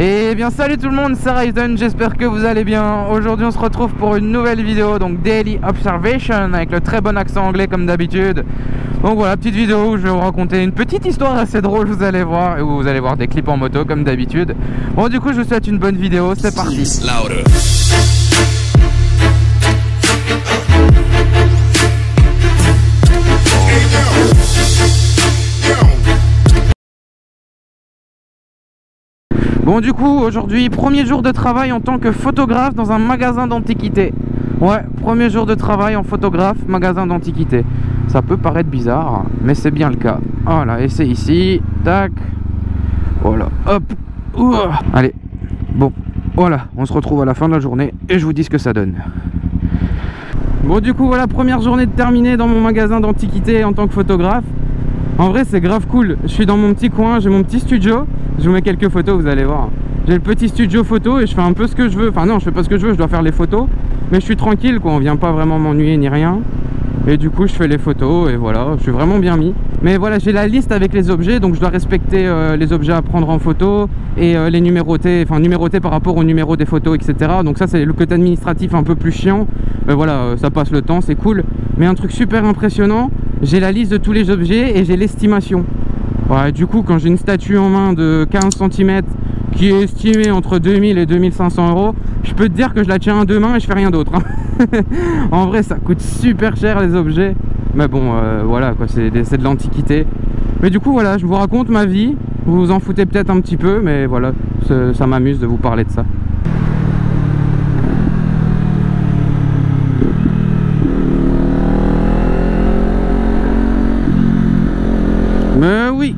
Et bien salut tout le monde, c'est Ryzen, j'espère que vous allez bien. Aujourd'hui on se retrouve pour une nouvelle vidéo, donc Daily Observation, avec le très bon accent anglais comme d'habitude. Donc voilà, petite vidéo où je vais vous raconter une petite histoire assez drôle, vous allez voir, et où vous allez voir des clips en moto comme d'habitude. Bon du coup je vous souhaite une bonne vidéo, c'est parti. Bon du coup aujourd'hui premier jour de travail en tant que photographe dans un magasin d'antiquités. Ouais, premier jour de travail en photographe, magasin d'antiquités. Ça peut paraître bizarre, mais c'est bien le cas. Voilà, et c'est ici, tac. Voilà, hop. Allez, bon, voilà, on se retrouve à la fin de la journée et je vous dis ce que ça donne. Bon du coup voilà, première journée de terminée dans mon magasin d'antiquités en tant que photographe. En vrai c'est grave cool, je suis dans mon petit coin, j'ai mon petit studio. Je vous mets quelques photos, vous allez voir. J'ai le petit studio photo et je fais un peu ce que je veux. Enfin non, je fais pas ce que je veux, je dois faire les photos. Mais je suis tranquille quoi, on vient pas vraiment m'ennuyer ni rien. Et du coup je fais les photos et voilà, je suis vraiment bien mis. Mais voilà, j'ai la liste avec les objets, donc je dois respecter les objets à prendre en photo et les numéroter, enfin numéroter par rapport au numéro des photos, etc. Donc ça c'est le côté administratif un peu plus chiant. Voilà, ça passe le temps, c'est cool. Mais un truc super impressionnant, j'ai la liste de tous les objets et j'ai l'estimation. Ouais, du coup quand j'ai une statue en main de 15 cm qui est estimée entre 2000 et 2500 euros, je peux te dire que je la tiens à deux mains et je fais rien d'autre. En vrai ça coûte super cher les objets. Mais bon voilà quoi, c'est de l'antiquité. Mais du coup voilà, je vous raconte ma vie. Vous vous en foutez peut-être un petit peu, mais voilà, ça m'amuse de vous parler de ça. Mais oui.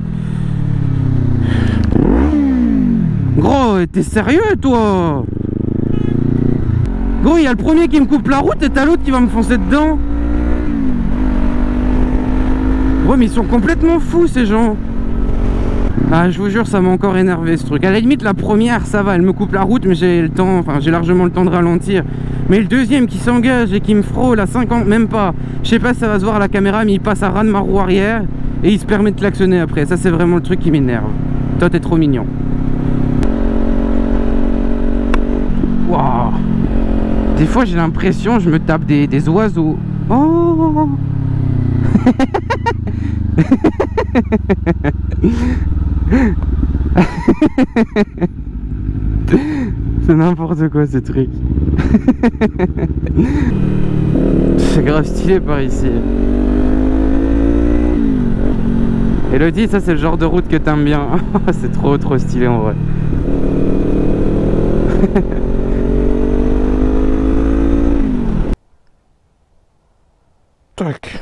Gros, t'es sérieux toi? Gros, il y a le premier qui me coupe la route et t'as l'autre qui va me foncer dedans. Ouais mais ils sont complètement fous ces gens. Ah je vous jure ça m'a encore énervé ce truc. À la limite la première ça va, elle me coupe la route mais j'ai le temps, enfin j'ai largement le temps de ralentir. Mais le deuxième qui s'engage et qui me frôle à 50, même pas. Je sais pas si ça va se voir à la caméra mais il passe à ras de ma roue arrière. Et il se permet de klaxonner après, ça c'est vraiment le truc qui m'énerve. Toi t'es trop mignon. Waouh. Des fois j'ai l'impression je me tape des oiseaux. Oh. C'est n'importe quoi ces trucs. C'est grave stylé par ici. Elodie, ça c'est le genre de route que t'aimes bien. C'est trop stylé en vrai. Tac.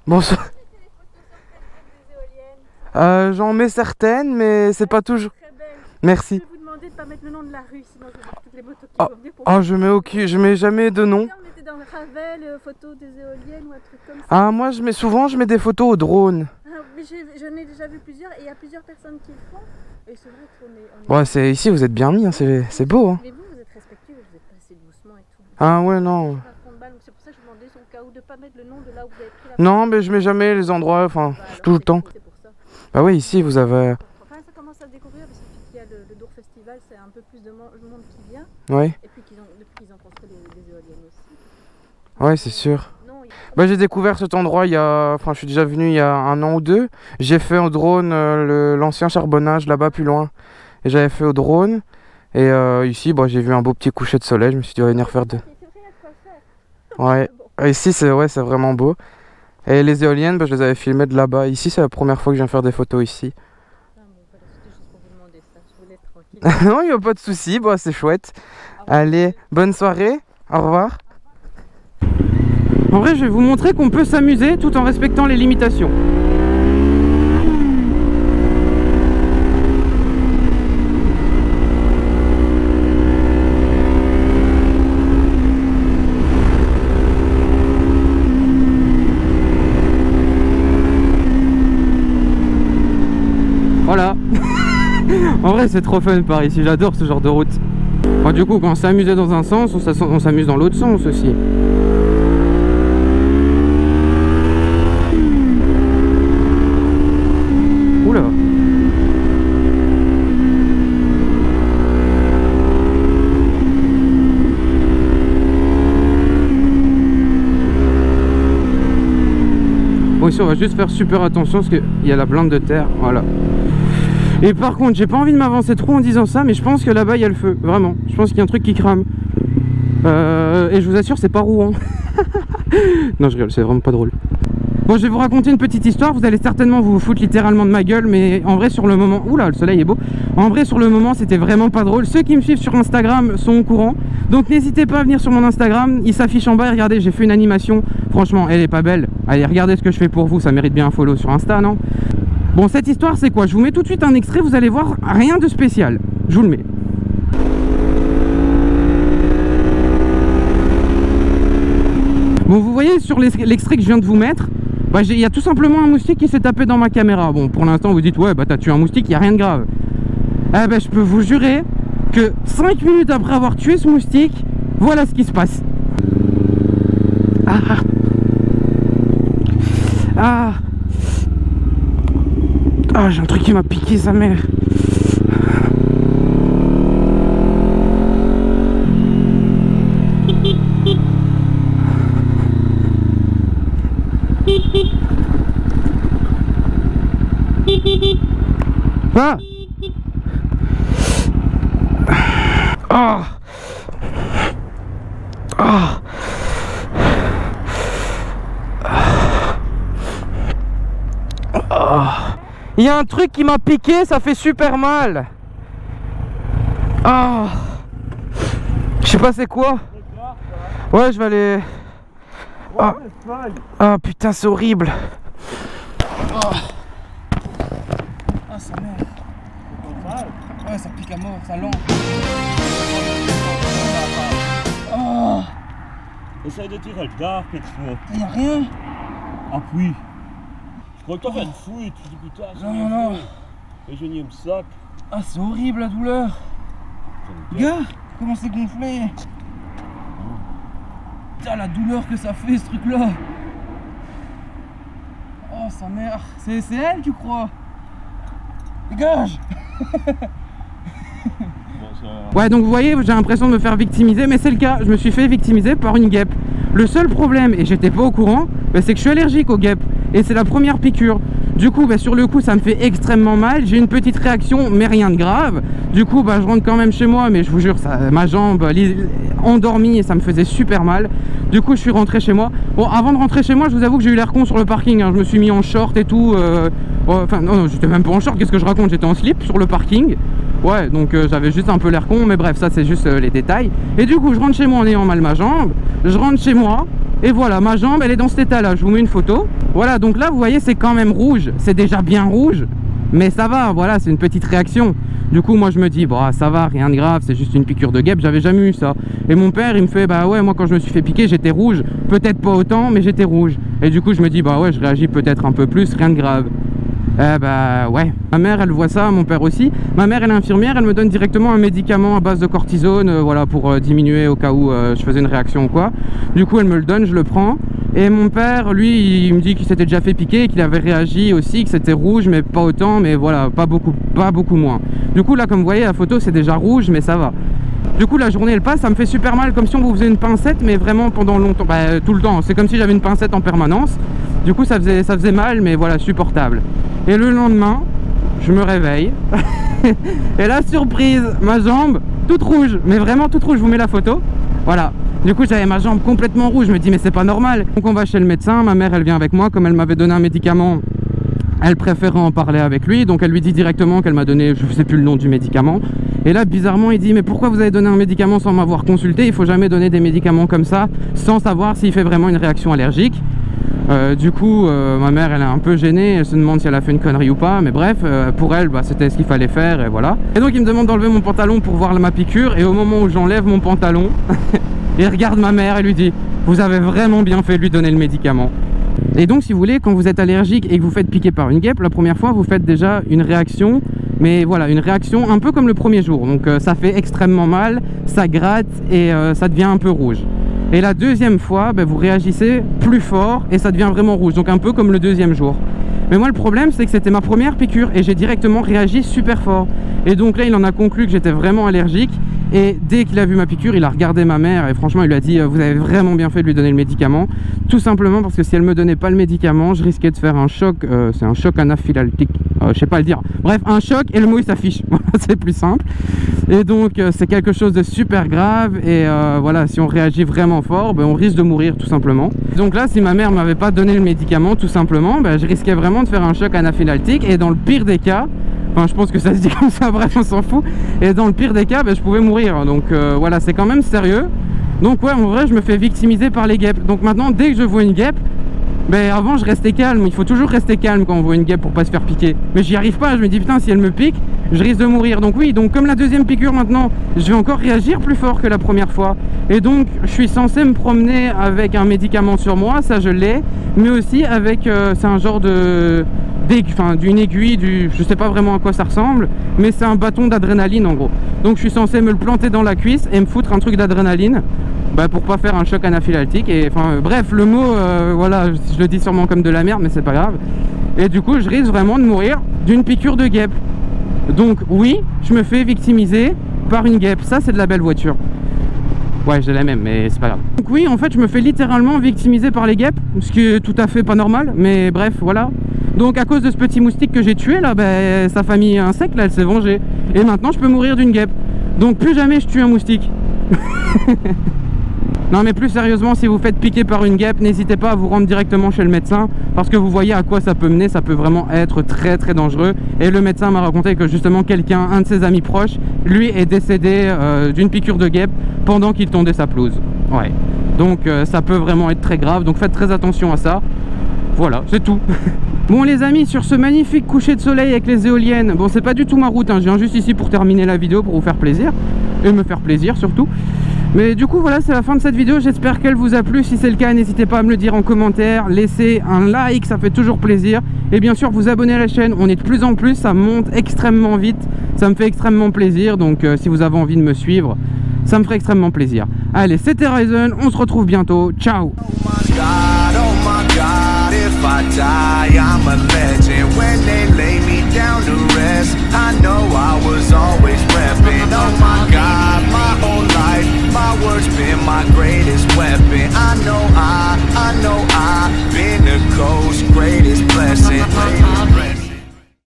Bon ça... j'en mets certaines mais c'est pas toujours... Merci. Je vais vous demander de pas mettre le nom de la rue, sinon je vais toutes les motos qui vont venir pour... je mets jamais de nom. On était dans le Ravel, photos des éoliennes ou un truc comme ça. Ah moi je mets des photos au drone. Ah, mais j'en ai déjà vu plusieurs et il y a plusieurs personnes qui le font. Et c'est vrai qu'on est... Ouais c'est ici vous êtes bien mis, hein, c'est beau. Hein. Mais vous êtes respectueux, vous êtes passé doucement et tout. Ah ouais non. C'est pour ça que je demandais son cas où de pas mettre le nom de là où vous avez pris la... Non mais je mets jamais les endroits, enfin Bah, tout le temps. C'est pour ça. Bah oui ici vous avez... Enfin ça commence à se découvrir parce que depuis qu'il y a le Dour Festival, c'est un peu plus de monde qui vient. Ouais. Et puis depuis qu'ils ont construit les éoliennes aussi. Ouais c'est sûr. Bah j'ai découvert cet endroit il y a... Enfin je suis déjà venu il y a 1 an ou 2. J'ai fait au drone l'ancien charbonnage là-bas plus loin. Et j'avais fait au drone. Et ici bah, j'ai vu un beau petit coucher de soleil. Je me suis dit on va venir faire deux. Ouais. Ici c'est vraiment beau. Et les éoliennes bah, je les avais filmées de là-bas. Ici c'est la première fois que je viens faire des photos ici. Non il n'y a pas de souci, bah, c'est chouette. Allez, bonne soirée, au revoir. En vrai je vais vous montrer qu'on peut s'amuser tout en respectant les limitations. Voilà. En vrai c'est trop fun par ici, j'adore ce genre de route. Bon, du coup quand on s'amusait dans un sens, on s'amuse dans l'autre sens aussi. Oula. Bon, ici on va juste faire super attention parce qu'il y a la blinde de terre, voilà. Et par contre, j'ai pas envie de m'avancer trop en disant ça, mais je pense que là-bas il y a le feu, vraiment. Je pense qu'il y a un truc qui crame. Et je vous assure, c'est pas Rouen. Non, je rigole, c'est vraiment pas drôle. Bon, je vais vous raconter une petite histoire. Vous allez certainement vous foutre littéralement de ma gueule, mais en vrai, sur le moment... Oula, le soleil est beau. En vrai, sur le moment, c'était vraiment pas drôle. Ceux qui me suivent sur Instagram sont au courant. Donc, n'hésitez pas à venir sur mon Instagram. Il s'affiche en bas. Et regardez, j'ai fait une animation. Franchement, elle est pas belle. Allez, regardez ce que je fais pour vous. Ça mérite bien un follow sur Insta, non? Bon, cette histoire, c'est quoi? Je vous mets tout de suite un extrait. Vous allez voir, rien de spécial. Je vous le mets. Bon, vous voyez sur l'extrait que je viens de vous mettre, bah, il y a tout simplement un moustique qui s'est tapé dans ma caméra. Bon, pour l'instant, vous dites, ouais, bah t'as tué un moustique, il n'y a rien de grave. Eh ben, je peux vous jurer que 5 minutes après avoir tué ce moustique, voilà ce qui se passe. J'ai un truc qui m'a piqué, sa mère. Ah! Ah! Ah! Ah! Il y a un truc qui m'a piqué, ça fait super mal. Ah! Je sais pas c'est quoi. Ouais, je vais aller... Ah, ah putain, c'est horrible. Ah, ça merde. Ouais, ça pique à mort, ça lance. Oh. Essaye de tirer le dard, quelque chose. Y'a rien. Ah oui. Je crois que t'as fait une fouille, tu te dis putain. Non. Et je n'y me sac. Ah, c'est horrible la douleur. Gars, comment c'est gonflé. Putain, la douleur que ça fait ce truc là. Oh, sa mère. C'est elle, tu crois? Dégage. Ouais, donc vous voyez, j'ai l'impression de me faire victimiser, mais c'est le cas. Je me suis fait victimiser par une guêpe. Le seul problème, et j'étais pas au courant, c'est que je suis allergique aux guêpes. Et c'est la première piqûre. Du coup, sur le coup, ça me fait extrêmement mal. J'ai une petite réaction, mais rien de grave. Du coup, je rentre quand même chez moi, mais je vous jure, ma jambe endormie et ça me faisait super mal. Du coup, je suis rentré chez moi. Bon, avant de rentrer chez moi, je vous avoue que j'ai eu l'air con sur le parking. Hein. Je me suis mis en short et tout. Enfin, non, j'étais même pas en short. Qu'est-ce que je raconte? J'étais en slip sur le parking. Ouais, donc j'avais juste un peu l'air con, mais bref, ça c'est juste les détails. Et du coup, je rentre chez moi en ayant mal ma jambe. Je rentre chez moi. Et voilà, ma jambe, elle est dans cet état-là. Je vous mets une photo. Voilà, donc là, vous voyez, c'est quand même rouge. C'est déjà bien rouge. Mais ça va, voilà, c'est une petite réaction. Du coup, moi, je me dis, bah, ça va, rien de grave. C'est juste une piqûre de guêpe. J'avais jamais eu ça. Et mon père, il me fait, bah ouais, moi, quand je me suis fait piquer, j'étais rouge. Peut-être pas autant, mais j'étais rouge. Et du coup, je me dis, bah ouais, je réagis peut-être un peu plus. Rien de grave. Bah ouais, ma mère elle voit ça, mon père aussi. Ma mère elle est infirmière, elle me donne directement un médicament à base de cortisone, voilà, pour diminuer au cas où je faisais une réaction ou quoi. Du coup elle me le donne, je le prends. Et mon père, lui, il me dit qu'il s'était déjà fait piquer, qu'il avait réagi aussi, que c'était rouge, mais pas autant, mais voilà, pas beaucoup moins. Du coup là, comme vous voyez, la photo c'est déjà rouge, mais ça va. Du coup la journée elle passe, ça me fait super mal, comme si on vous faisait une pincette, mais vraiment pendant longtemps, bah, tout le temps. C'est comme si j'avais une pincette en permanence. Du coup ça faisait mal, mais voilà, supportable. Et le lendemain, je me réveille. Et la surprise, ma jambe toute rouge, mais vraiment toute rouge. Je vous mets la photo. Voilà. Du coup, j'avais ma jambe complètement rouge. Je me dis, mais c'est pas normal. Donc, on va chez le médecin. Ma mère, elle vient avec moi. Comme elle m'avait donné un médicament, elle préférait en parler avec lui. Donc, elle lui dit directement qu'elle m'a donné, je sais plus le nom du médicament. Et là, bizarrement, il dit, mais pourquoi vous avez donné un médicament sans m'avoir consulté? Il faut jamais donner des médicaments comme ça sans savoir s'il fait vraiment une réaction allergique. Du coup, ma mère elle est un peu gênée, elle se demande si elle a fait une connerie ou pas, mais bref, pour elle, bah, c'était ce qu'il fallait faire et voilà. Et donc il me demande d'enlever mon pantalon pour voir ma piqûre, et au moment où j'enlève mon pantalon, il regarde ma mère et lui dit, vous avez vraiment bien fait de lui donner le médicament. Et donc si vous voulez, quand vous êtes allergique et que vous faites piquer par une guêpe, la première fois vous faites déjà une réaction, mais voilà, une réaction un peu comme le premier jour. Donc ça fait extrêmement mal, ça gratte et ça devient un peu rouge. Et la deuxième fois, vous réagissez plus fort et ça devient vraiment rouge, donc un peu comme le deuxième jour. Mais moi le problème c'est que c'était ma première piqûre et j'ai directement réagi super fort. Et donc là il en a conclu que j'étais vraiment allergique Et dès qu'il a vu ma piqûre, il a regardé ma mère et franchement il lui a dit vous avez vraiment bien fait de lui donner le médicament. Tout simplement parce que si elle me donnait pas le médicament, je risquais de faire un choc, c'est un choc anaphylactique, je sais pas le dire. Bref, un choc et le mot il s'affiche, voilà, c'est plus simple. Et donc c'est quelque chose de super grave et voilà, si on réagit vraiment fort, ben, on risque de mourir tout simplement. Donc là, si ma mère m'avait pas donné le médicament tout simplement, ben, je risquais vraiment de faire un choc anaphylactique et dans le pire des cas, enfin je pense que ça se dit comme ça, bref on s'en fout, et dans le pire des cas ben, je pouvais mourir. Donc voilà, c'est quand même sérieux. Donc ouais, en vrai je me fais victimiser par les guêpes. Donc maintenant dès que je vois une guêpe, ben avant je restais calme, il faut toujours rester calme quand on voit une guêpe pour pas se faire piquer. Mais j'y arrive pas, je me dis putain si elle me pique, je risque de mourir. Donc oui, donc comme la deuxième piqûre maintenant, je vais encore réagir plus fort que la première fois. Et donc je suis censé me promener avec un médicament sur moi, ça je l'ai, mais aussi avec, c'est un genre de... d'une aiguille, je sais pas vraiment à quoi ça ressemble, mais c'est un bâton d'adrénaline en gros. Donc je suis censé me le planter dans la cuisse et me foutre un truc d'adrénaline, bah, pour pas faire un choc anaphylactique. Et enfin bref, le mot voilà, je le dis sûrement comme de la merde, mais c'est pas grave. Et du coup je risque vraiment de mourir d'une piqûre de guêpe. Donc oui, je me fais victimiser par une guêpe. Ça c'est de la belle voiture. Ouais, j'ai la même, mais c'est pas grave. Donc oui, en fait je me fais littéralement victimiser par les guêpes, ce qui est tout à fait pas normal, mais bref, voilà. Donc à cause de ce petit moustique que j'ai tué là, ben, sa famille insecte là, elle s'est vengée. Et maintenant je peux mourir d'une guêpe. Donc plus jamais je tue un moustique. Non mais plus sérieusement, si vous faites piquer par une guêpe, n'hésitez pas à vous rendre directement chez le médecin, parce que vous voyez à quoi ça peut mener, ça peut vraiment être très très dangereux. Et le médecin m'a raconté que justement quelqu'un, un de ses amis proches, lui est décédé d'une piqûre de guêpe pendant qu'il tondait sa pelouse. Ouais. Donc ça peut vraiment être très grave, donc faites très attention à ça. Voilà, c'est tout. Bon les amis, sur ce magnifique coucher de soleil avec les éoliennes, bon c'est pas du tout ma route, hein, je viens juste ici pour terminer la vidéo, pour vous faire plaisir, et me faire plaisir surtout. Mais du coup voilà, c'est la fin de cette vidéo, j'espère qu'elle vous a plu. Si c'est le cas, n'hésitez pas à me le dire en commentaire, laissez un like, ça fait toujours plaisir. Et bien sûr vous abonner à la chaîne, on est de plus en plus, ça monte extrêmement vite, ça me fait extrêmement plaisir. Donc si vous avez envie de me suivre, ça me ferait extrêmement plaisir. Allez, c'était Ryzen, on se retrouve bientôt, ciao. If I die, I'm a legend. When they lay me down to rest, I know I was always repping.